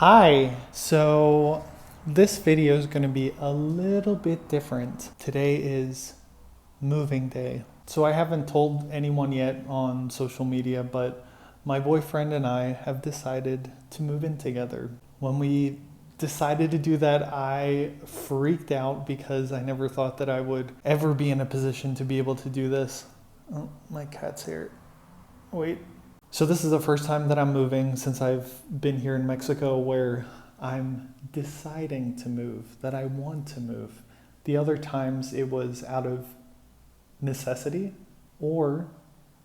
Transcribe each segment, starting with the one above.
Hi, so this video is going to be a little bit different. Today is moving day. So I haven't told anyone yet on social media, but my boyfriend and I have decided to move in together. When we decided to do that, I freaked out because I never thought that I would ever be in a position to be able to do this. Oh, my cat's here. Wait. So this is the first time that I'm moving since I've been here in Mexico where I'm deciding to move, that I want to move. The other times it was out of necessity or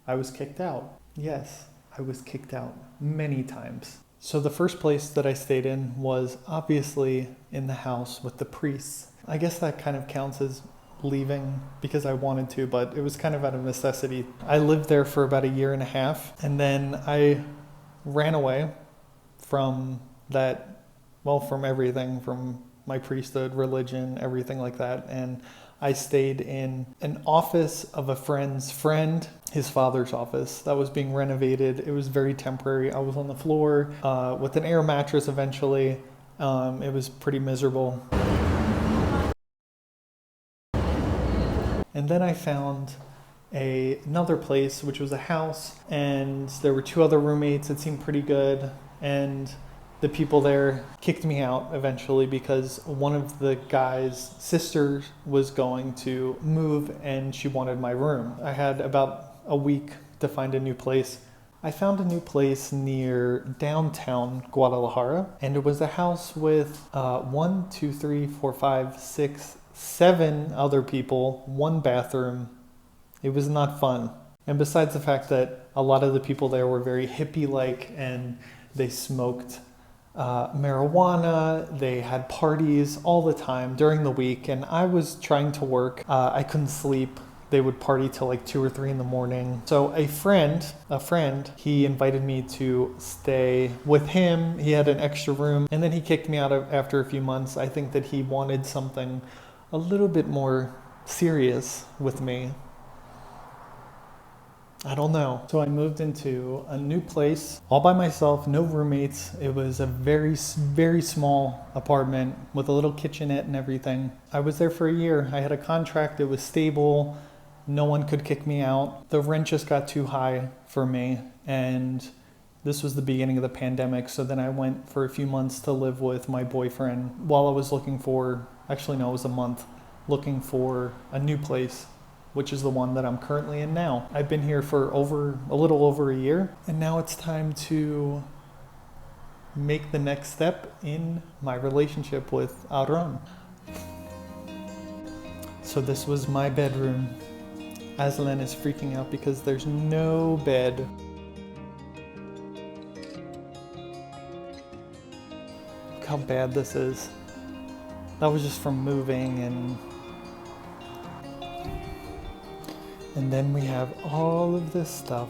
I was kicked out. Yes, I was kicked out many times. So the first place that I stayed in was obviously in the house with the priests. I guess that kind of counts as leaving because I wanted to, but it was kind of out of necessity. I lived there for about a year and a half, and then I ran away from that, well, from everything, from my priesthood, religion, everything like that, and I stayed in an office of a friend's friend, his father's office, that was being renovated. It was very temporary. I was on the floor with an air mattress eventually. It was pretty miserable. And then I found another place, which was a house, and there were two other roommates. It seemed pretty good, and the people there kicked me out eventually because one of the guy's sisters was going to move and she wanted my room. I had about a week to find a new place. I found a new place near downtown Guadalajara, and it was a house with 7 other people, one bathroom. It was not fun. And besides the fact that a lot of the people there were very hippie-like and they smoked marijuana, they had parties all the time during the week, and I was trying to work. I couldn't sleep. They would party till like 2 or 3 in the morning. So a friend, he invited me to stay with him. He had an extra room, and then he kicked me out after a few months. I think that he wanted something a little bit more serious with me. I don't know. So I moved into a new place all by myself, no roommates. It was a very, very small apartment with a little kitchenette and everything. I was there for a year. I had a contract. It was stable. No one could kick me out. The rent just got too high for me, and this was the beginning of the pandemic. So then I went for a few months to live with my boyfriend while I was looking for, actually no, it was a month, looking for a new place, which is the one that I'm currently in now. I've been here for a little over a year, and now it's time to make the next step in my relationship with Aaron. So this was my bedroom. Aslan is freaking out because there's no bed. Look how bad this is. That was just from moving, and then we have all of this stuff.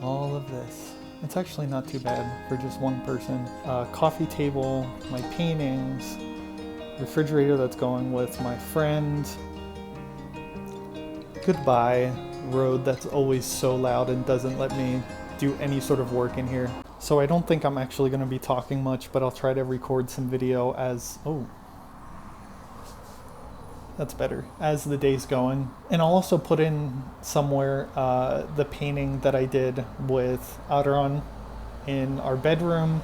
All of this. It's actually not too bad for just one person. Coffee table, my paintings, refrigerator that's going with my friend. Goodbye road that's always so loud and doesn't let me do any sort of work in here. So I don't think I'm actually going to be talking much, but I'll try to record some video as, that's better, as the day's going. And I'll also put in somewhere the painting that I did with Aaron in our bedroom.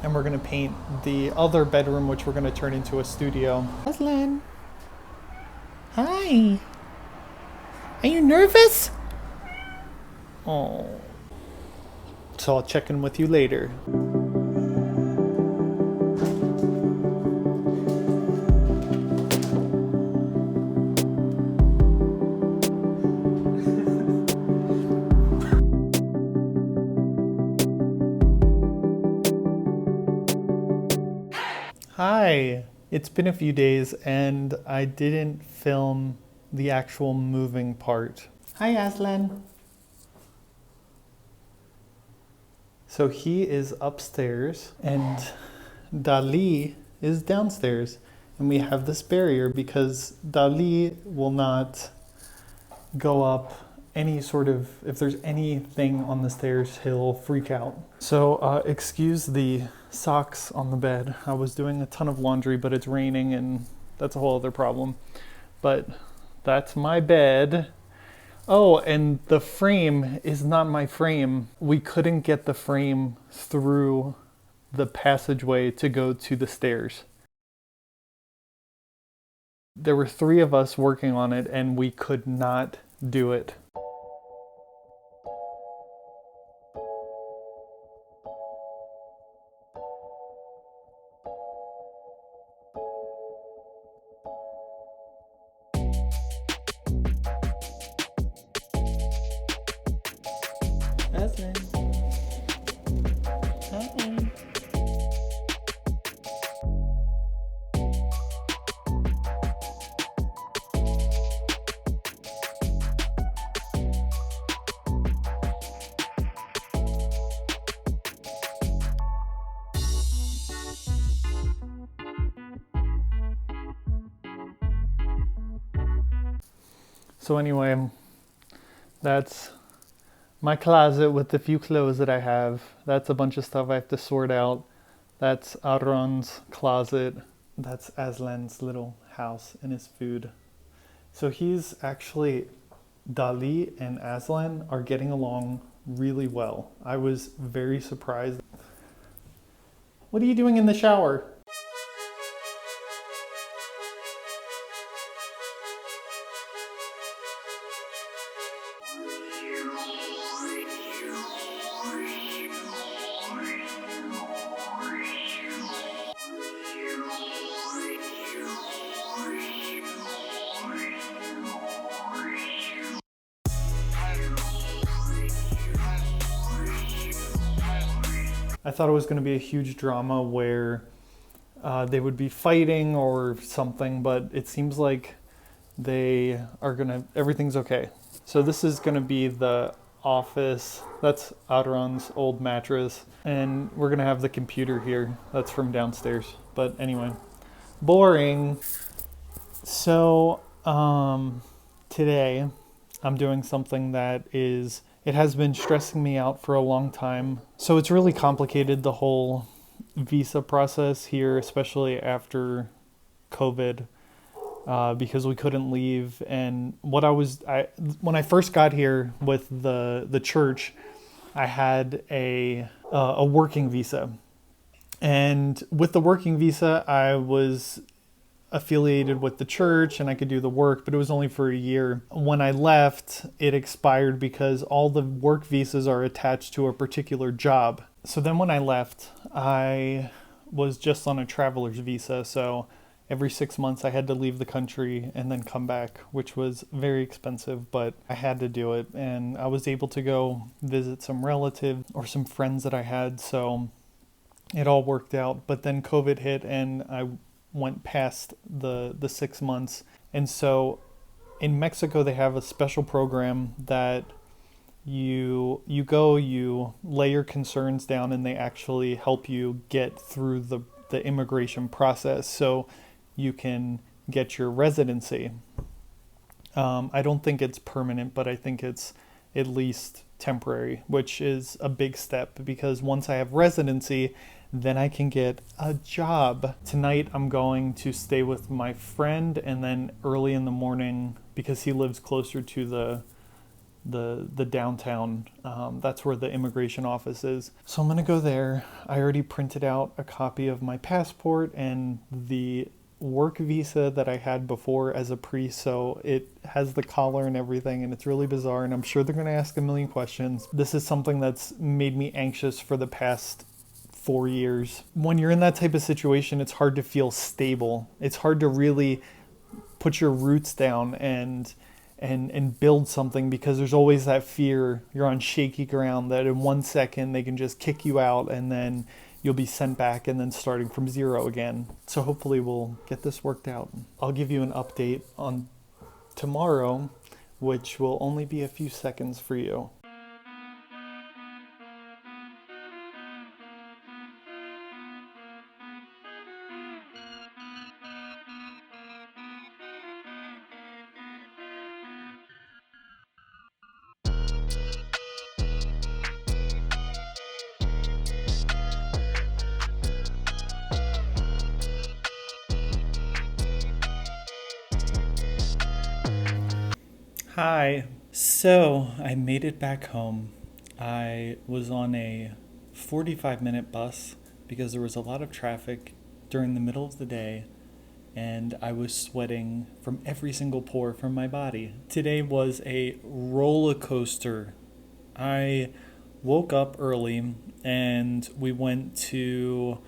And we're gonna paint the other bedroom, which we're gonna turn into a studio. Aslan. Hi. Are you nervous? Oh. So I'll check in with you later. Hi! It's been a few days and I didn't film the actual moving part. Hi, Aslan. So he is upstairs and Dali is downstairs. And we have this barrier because Dali will not go up any sort of, if there's anything on the stairs, he'll freak out. So excuse the socks on the bed. I was doing a ton of laundry, but it's raining and that's a whole other problem. But that's my bed. Oh, and the frame is not my frame. We couldn't get the frame through the passageway to go to the stairs. There were 3 of us working on it and we could not do it. Aslan. Hi. So anyway, that's my closet with the few clothes that I have. That's a bunch of stuff I have to sort out. That's Aaron's closet. That's Aslan's little house and his food. So he's actually, Dali and Aslan are getting along really well. I was very surprised. What are you doing in the shower? I thought it was going to be a huge drama where they would be fighting or something, but it seems like they are everything's okay. So this is going to be the office. That's Aaron's old mattress. And we're going to have the computer here. That's from downstairs. But anyway, boring. So today I'm doing something that it has been stressing me out for a long time. So it's really complicated, the whole visa process here, especially after COVID, because we couldn't leave. And when I first got here with the church, I had a working visa. And with the working visa, I was affiliated with the church and I could do the work, but it was only for a year. When I left, it expired because all the work visas are attached to a particular job. So then when I left, I was just on a traveler's visa. So every 6 months I had to leave the country and then come back, which was very expensive, but I had to do it. And I was able to go visit some relatives or some friends that I had. So it all worked out. But then COVID hit and I went past the 6 months. And so in Mexico, they have a special program that you lay your concerns down and they actually help you get through the immigration process so you can get your residency. I don't think it's permanent, but I think it's at least temporary, which is a big step because once I have residency, then I can get a job. Tonight I'm going to stay with my friend, and then early in the morning, because he lives closer to the downtown, that's where the immigration office is. So I'm gonna go there. I already printed out a copy of my passport and the work visa that I had before as a priest, so it has the collar and everything, and it's really bizarre, and I'm sure they're gonna ask a million questions. This is something that's made me anxious for the past 4 years. When you're in that type of situation, it's hard to feel stable. It's hard to really put your roots down and build something because there's always that fear. You're on shaky ground that in 1 second they can just kick you out and then you'll be sent back and then starting from zero again. So hopefully we'll get this worked out. I'll give you an update on tomorrow, which will only be a few seconds for you. Hi. So I made it back home. I was on a 45-minute bus because there was a lot of traffic during the middle of the day, and I was sweating from every single pore from my body. Today was a roller coaster. I woke up early and we went to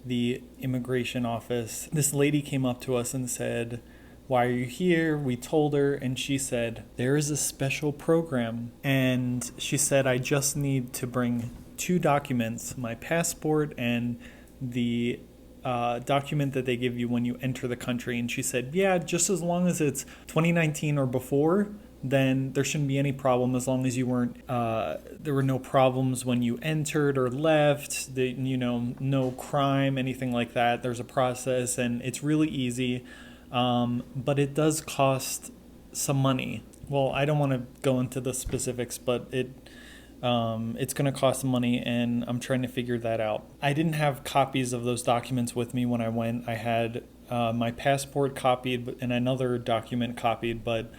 the immigration office. This lady came up to us and said, "Why are you here?" We told her, and she said, "There is a special program." And she said, "I just need to bring 2 documents, my passport and the document that they give you when you enter the country." And she said, "Yeah, just as long as it's 2019 or before, then there shouldn't be any problem, as long as you weren't, there were no problems when you entered or left, no crime, anything like that. There's a process, and it's really easy. But it does cost some money." Well, I don't want to go into the specifics, but it's going to cost some money, and I'm trying to figure that out. I didn't have copies of those documents with me when I went. I had my passport copied and another document copied, but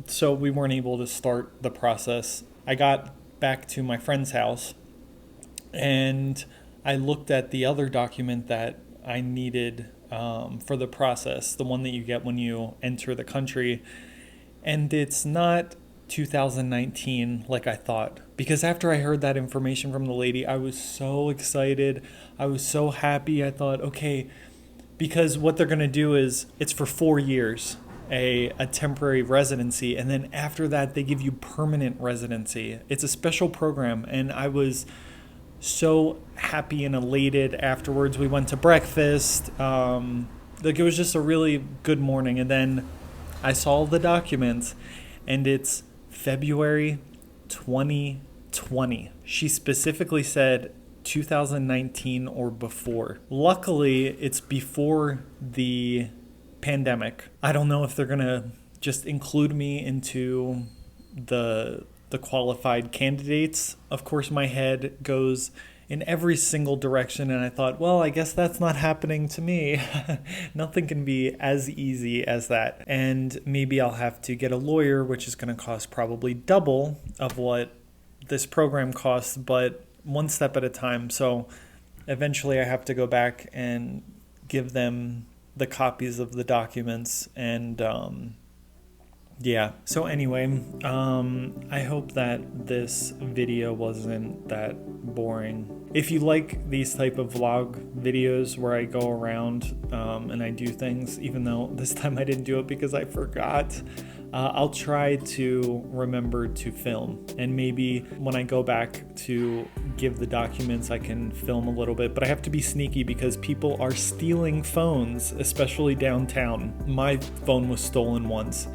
so we weren't able to start the process. I got back to my friend's house, and I looked at the other document that I needed for the process, the one that you get when you enter the country, and it's not 2019 like I thought. Because after I heard that information from the lady, I was so excited. I was so happy. I thought, okay, because what they're going to do is it's for 4 years, a temporary residency, and then after that they give you permanent residency. It's a special program, and I was so happy and elated afterwards. We went to breakfast. It was just a really good morning. And then I saw the documents, and it's February 2020. She specifically said 2019 or before. Luckily, it's before the pandemic. I don't know if they're gonna just include me into the qualified candidates. Of course, my head goes in every single direction, and I thought, well, I guess that's not happening to me. Nothing can be as easy as that. And maybe I'll have to get a lawyer, which is going to cost probably double of what this program costs, but one step at a time. So eventually I have to go back and give them the copies of the documents, and yeah. So anyway, I hope that this video wasn't that boring. If you like these type of vlog videos where I go around and I do things, even though this time I didn't do it because I forgot, I'll try to remember to film. And maybe when I go back to give the documents, I can film a little bit. But I have to be sneaky because people are stealing phones, especially downtown. My phone was stolen once.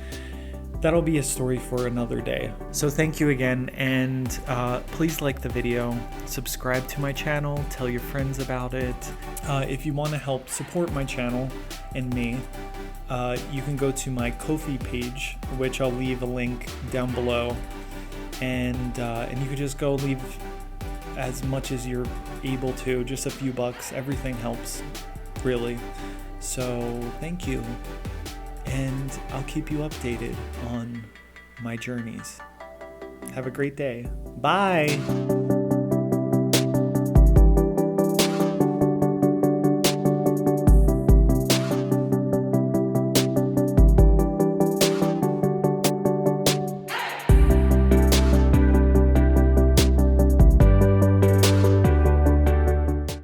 That'll be a story for another day. So thank you again, and please like the video, subscribe to my channel, tell your friends about it. If you want to help support my channel and me, you can go to my Ko-fi page, which I'll leave a link down below, and you can just go leave as much as you're able to, just a few bucks. Everything helps, really. So thank you. And I'll keep you updated on my journeys. Have a great day. Bye.